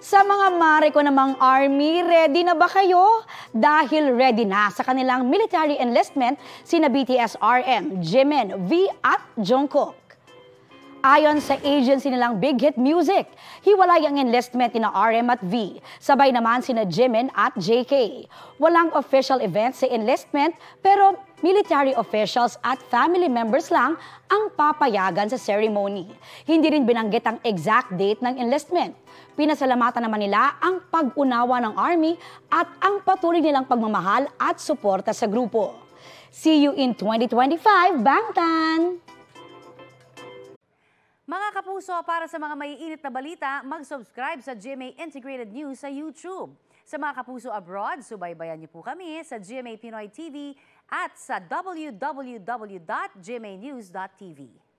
Sa mga mare ko namang Army, ready na ba kayo? Dahil ready na sa kanilang military enlistment sina BTS RM, Jimin, V at Jungkook. Ayon sa agency nilang Big Hit Music, hiwalay ang enlistment ni RM at V. Sabay naman sina Jimin at JK. Walang official event sa enlistment pero military officials at family members lang ang papayagan sa ceremony. Hindi rin binanggit ang exact date ng enlistment. Pinasalamatan naman nila ang pag-unawa ng Army at ang patuloy nilang pagmamahal at suporta sa grupo. See you in 2025, Bangtan! Mga kapuso, para sa mga maiinit na balita, mag-subscribe sa GMA Integrated News sa YouTube. Sa mga kapuso abroad, subaybayan niyo po kami sa GMA Pinoy TV at sa www.gmanews.tv.